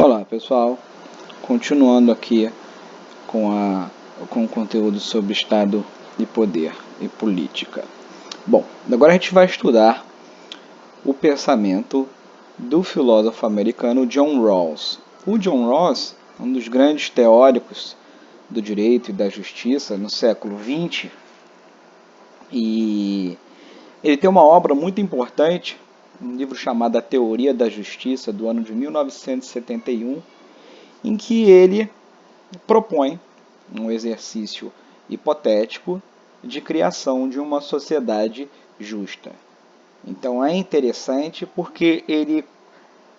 Olá pessoal, continuando aqui com o conteúdo sobre Estado de Poder e Política. Bom, agora a gente vai estudar o pensamento do filósofo americano John Rawls. O John Rawls, um dos grandes teóricos do direito e da justiça no século XX, e ele tem uma obra muito importante, um livro chamado A Teoria da Justiça, do ano de 1971, em que ele propõe um exercício hipotético de criação de uma sociedade justa. Então é interessante porque ele,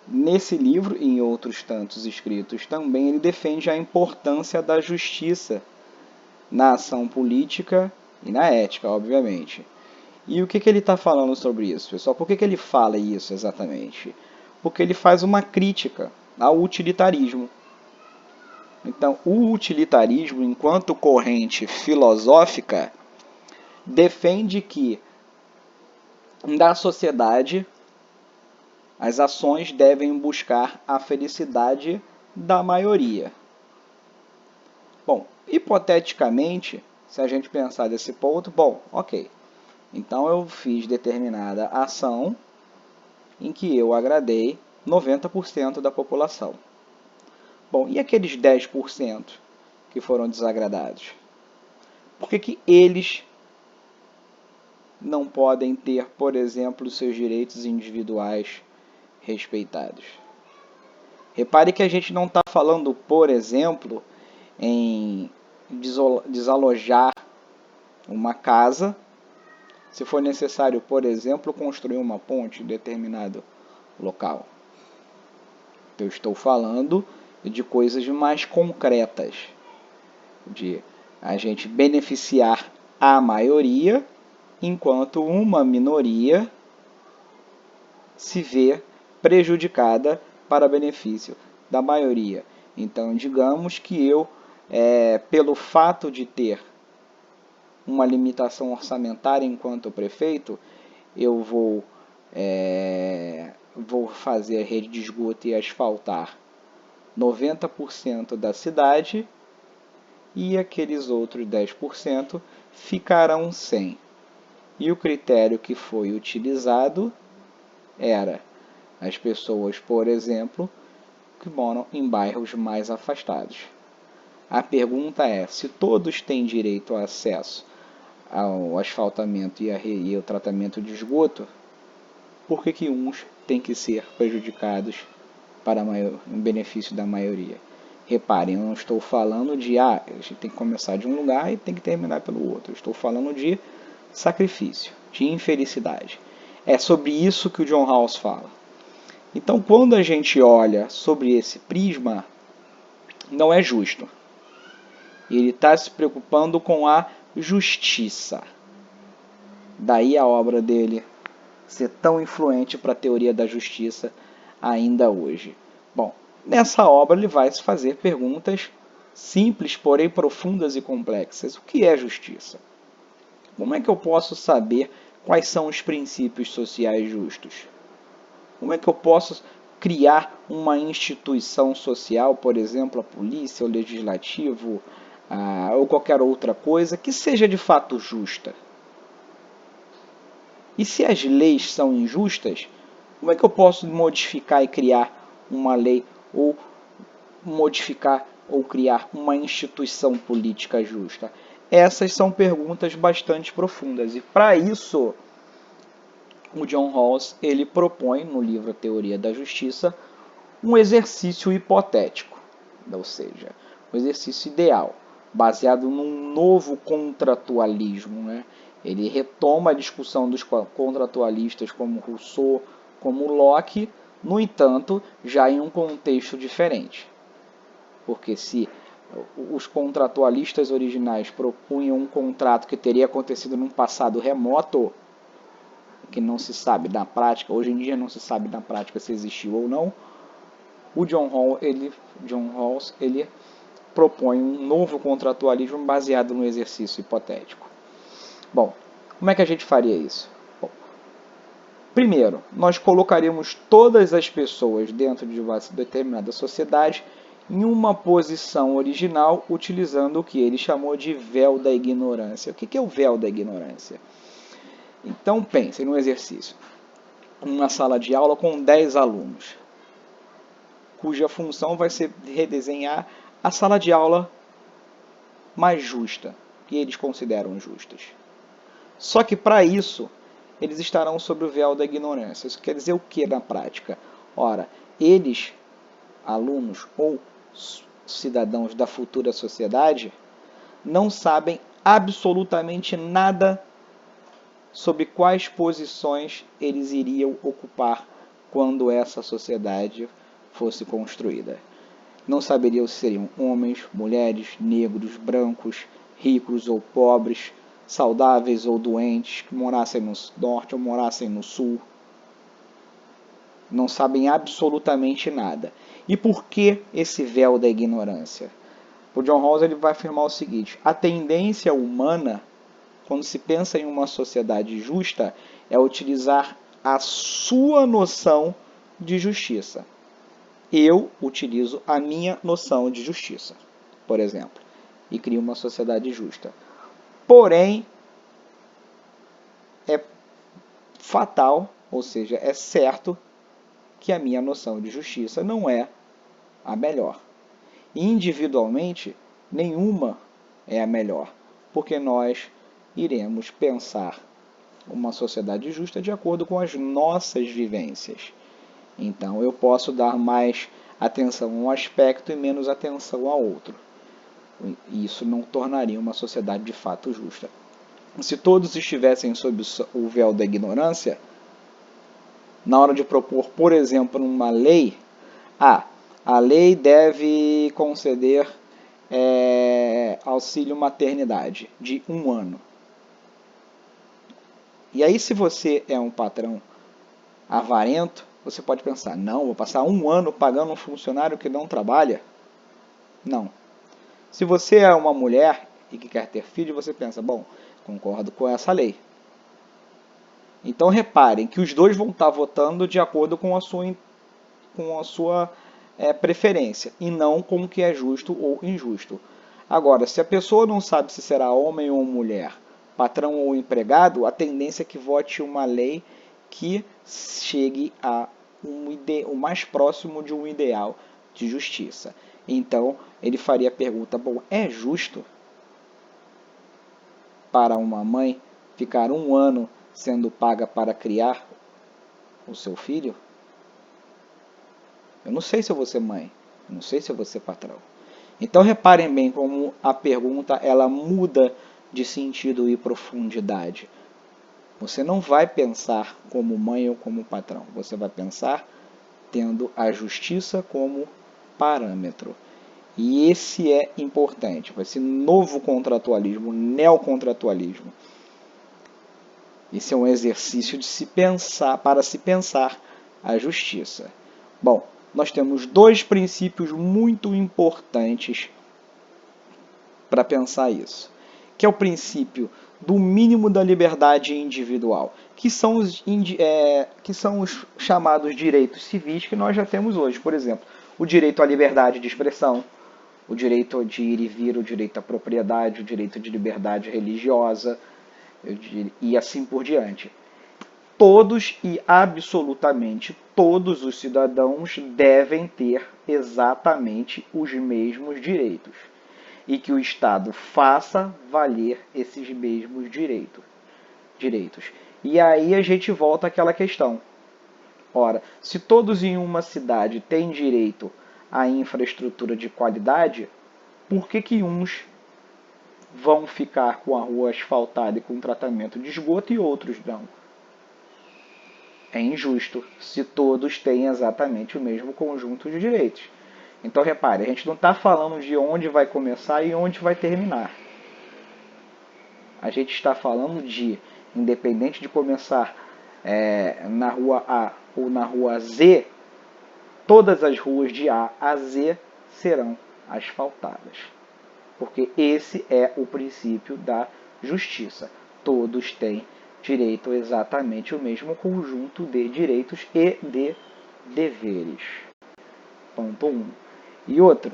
nesse livro e em outros tantos escritos também, ele defende a importância da justiça na ação política e na ética, obviamente. E o que ele está falando sobre isso, pessoal? Por que ele fala isso exatamente? Porque ele faz uma crítica ao utilitarismo. Então, o utilitarismo, enquanto corrente filosófica, defende que na sociedade as ações devem buscar a felicidade da maioria. Bom, hipoteticamente, se a gente pensar desse ponto, ok. Então eu fiz determinada ação em que eu agradei 90% da população. Bom, e aqueles 10% que foram desagradados? Por que eles não podem ter, por exemplo, seus direitos individuais respeitados? Repare que a gente não está falando, por exemplo, em desalojar uma casa, se for necessário, por exemplo, construir uma ponte em determinado local. Eu estou falando de coisas mais concretas, de a gente beneficiar a maioria, enquanto uma minoria se vê prejudicada para benefício da maioria. Então, digamos que eu, pelo fato de ter uma limitação orçamentária enquanto prefeito, eu vou fazer a rede de esgoto e asfaltar 90% da cidade e aqueles outros 10% ficarão sem. E o critério que foi utilizado era as pessoas, por exemplo, que moram em bairros mais afastados. A pergunta é, se todos têm direito ao acesso ao asfaltamento e ao tratamento de esgoto, por que uns têm que ser prejudicados em benefício da maioria? Reparem, eu não estou falando de a gente tem que começar de um lugar e tem que terminar pelo outro. Eu estou falando de sacrifício, de infelicidade. É sobre isso que o John Rawls fala. Então, quando a gente olha sobre esse prisma, não é justo. Ele está se preocupando com a justiça. Daí a obra dele ser tão influente para a teoria da justiça ainda hoje. Bom, nessa obra ele vai se fazer perguntas simples, porém profundas e complexas. O que é justiça? Como é que eu posso saber quais são os princípios sociais justos? Como é que eu posso criar uma instituição social, por exemplo, a polícia, o legislativo, ou qualquer outra coisa, que seja de fato justa? E se as leis são injustas, como é que eu posso modificar e criar uma lei, ou modificar ou criar uma instituição política justa? Essas são perguntas bastante profundas, e para isso o John Rawls ele propõe no livro A Teoria da Justiça um exercício hipotético, ou seja, um exercício ideal, baseado num novo contratualismo, né? Ele retoma a discussão dos contratualistas como Rousseau, como Locke, no entanto, já em um contexto diferente. Porque se os contratualistas originais propunham um contrato que teria acontecido num passado remoto, que não se sabe na prática, hoje em dia não se sabe na prática se existiu ou não, o John Rawls ele propõe um novo contratualismo baseado no exercício hipotético. Bom, como é que a gente faria isso? Bom, Primeiro, nós colocaríamos todas as pessoas dentro de uma determinada sociedade em uma posição original, utilizando o que ele chamou de véu da ignorância. O que é o véu da ignorância? Então pensem no exercício. Uma sala de aula com 10 alunos, cuja função vai ser redesenhar a sala de aula mais justa, que eles consideram justas. Só que para isso, eles estarão sob o véu da ignorância. Isso quer dizer o que na prática? Ora, eles, alunos ou cidadãos da futura sociedade, não sabem absolutamente nada sobre quais posições eles iriam ocupar quando essa sociedade fosse construída. Não saberiam se seriam homens, mulheres, negros, brancos, ricos ou pobres, saudáveis ou doentes, que morassem no norte ou morassem no sul. Não sabem absolutamente nada. E por que esse véu da ignorância? O John Rawls ele vai afirmar o seguinte: a tendência humana, quando se pensa em uma sociedade justa, é utilizar a sua noção de justiça. Eu utilizo a minha noção de justiça, por exemplo, e crio uma sociedade justa. Porém, é fatal, ou seja, é certo que a minha noção de justiça não é a melhor. Individualmente, nenhuma é a melhor, porque nós iremos pensar uma sociedade justa de acordo com as nossas vivências. Então, eu posso dar mais atenção a um aspecto e menos atenção a outro. Isso não tornaria uma sociedade de fato justa. Se todos estivessem sob o véu da ignorância, na hora de propor, por exemplo, uma lei, a lei deve conceder auxílio maternidade de 1 ano. E aí, se você é um patrão avarento, você pode pensar, não, vou passar 1 ano pagando um funcionário que não trabalha? Não. Se você é uma mulher e que quer ter filho, você pensa, bom, concordo com essa lei. Então reparem que os dois vão estar votando de acordo com a sua preferência e não com o que é justo ou injusto. Agora, se a pessoa não sabe se será homem ou mulher, patrão ou empregado, a tendência é que vote uma lei que chegue a o mais próximo de um ideal de justiça. Então, ele faria a pergunta, bom, é justo para uma mãe ficar 1 ano sendo paga para criar o seu filho? Eu não sei se eu vou ser mãe, eu não sei se eu vou ser patrão. Então reparem bem como a pergunta ela muda de sentido e profundidade. Você não vai pensar como mãe ou como patrão, você vai pensar tendo a justiça como parâmetro. E esse é importante, vai ser novo contratualismo, neocontratualismo. Esse é um exercício de se pensar, para se pensar a justiça. Bom, nós temos 2 princípios muito importantes para pensar isso, que é o princípio do mínimo da liberdade individual, que são os chamados direitos civis que nós já temos hoje. Por exemplo, o direito à liberdade de expressão, o direito de ir e vir, o direito à propriedade, o direito de liberdade religiosa, e assim por diante. Todos e absolutamente todos os cidadãos devem ter exatamente os mesmos direitos e que o Estado faça valer esses mesmos direitos. E aí a gente volta àquela questão. Ora, se todos em uma cidade têm direito à infraestrutura de qualidade, por que uns vão ficar com a rua asfaltada e com tratamento de esgoto e outros não? É injusto se todos têm exatamente o mesmo conjunto de direitos. Então repare, a gente não está falando de onde vai começar e onde vai terminar. A gente está falando de, independente de começar na rua A ou na rua Z, todas as ruas de A a Z serão asfaltadas. Porque esse é o princípio da justiça. Todos têm Direito exatamente o mesmo conjunto de direitos e de deveres. Ponto 1. E outro,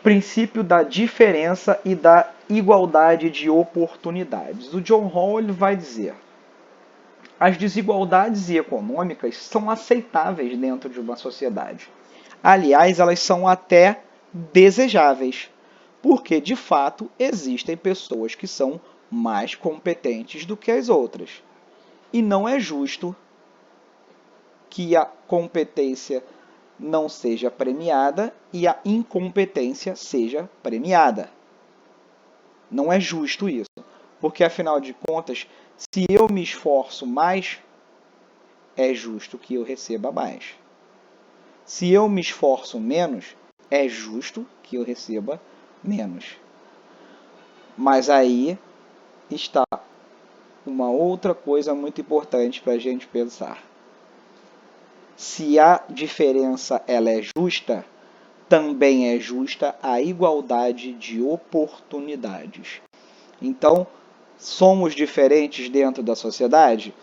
princípio da diferença e da igualdade de oportunidades. O John Rawls vai dizer: as desigualdades econômicas são aceitáveis dentro de uma sociedade. Aliás, elas são até desejáveis, porque de fato existem pessoas que são mais competentes do que as outras. E não é justo que a competência não seja premiada e a incompetência seja premiada. Não é justo isso, porque afinal de contas, se eu me esforço mais, é justo que eu receba mais. Se eu me esforço menos, é justo que eu receba menos. Mas aí está uma outra coisa muito importante para a gente pensar. Se a diferença ela é justa, também é justa a igualdade de oportunidades. Então, somos diferentes dentro da sociedade?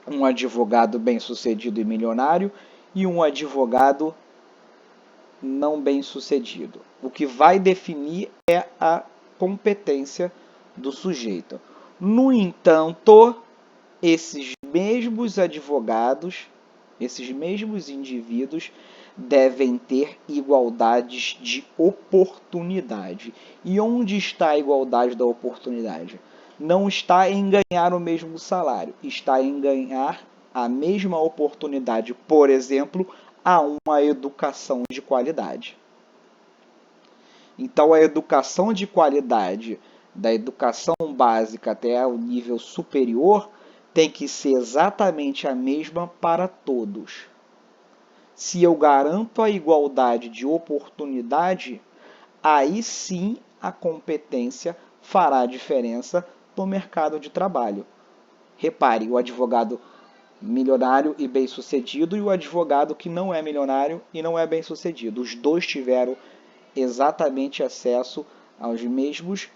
Um advogado bem-sucedido e milionário e um advogado não bem-sucedido. O que vai definir é a competência do sujeito. No entanto, esses mesmos advogados, esses mesmos indivíduos devem ter igualdades de oportunidade. E onde está a igualdade da oportunidade? Não está em ganhar o mesmo salário, está em ganhar a mesma oportunidade, por exemplo, a uma educação de qualidade. Então, a educação de qualidade, da educação básica até o nível superior, tem que ser exatamente a mesma para todos. Se eu garanto a igualdade de oportunidade, aí sim a competência fará diferença no mercado de trabalho. Repare, o advogado milionário e bem-sucedido e o advogado que não é milionário e não é bem-sucedido. Os dois tiveram exatamente acesso às mesmas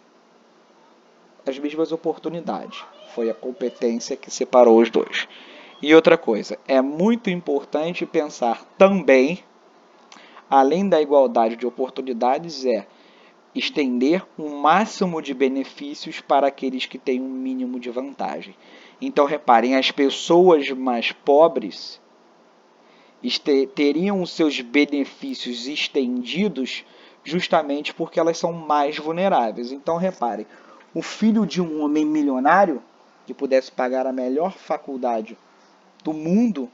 oportunidades. Foi a competência que separou os dois. E outra coisa, é muito importante pensar também, além da igualdade de oportunidades, estender o máximo de benefícios para aqueles que têm um mínimo de vantagem. Então, reparem, as pessoas mais pobres teriam os seus benefícios estendidos justamente porque elas são mais vulneráveis. Então, reparem, o filho de um homem milionário que pudesse pagar a melhor faculdade do mundo,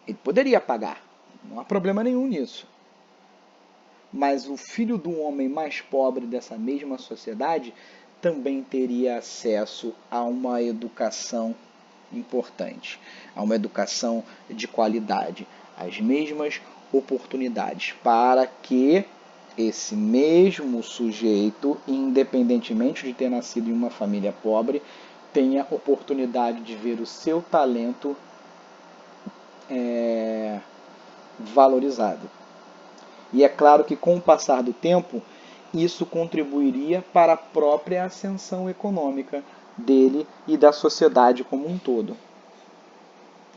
ele poderia pagar, não há problema nenhum nisso. Mas o filho do homem mais pobre dessa mesma sociedade também teria acesso a uma educação importante, a uma educação de qualidade, as mesmas oportunidades, para que esse mesmo sujeito, independentemente de ter nascido em uma família pobre, tenha oportunidade de ver o seu talento valorizado. E é claro que com o passar do tempo, isso contribuiria para a própria ascensão econômica dele e da sociedade como um todo.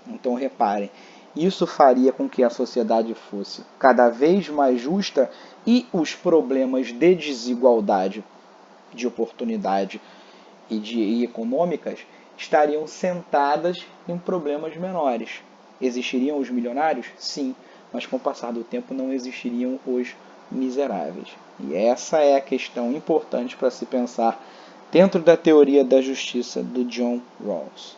Então reparem, isso faria com que a sociedade fosse cada vez mais justa e os problemas de desigualdade, de oportunidade e econômicas estariam sentadas em problemas menores. Existiriam os milionários? Sim, mas com o passar do tempo não existiriam os miseráveis. E essa é a questão importante para se pensar dentro da teoria da justiça do John Rawls.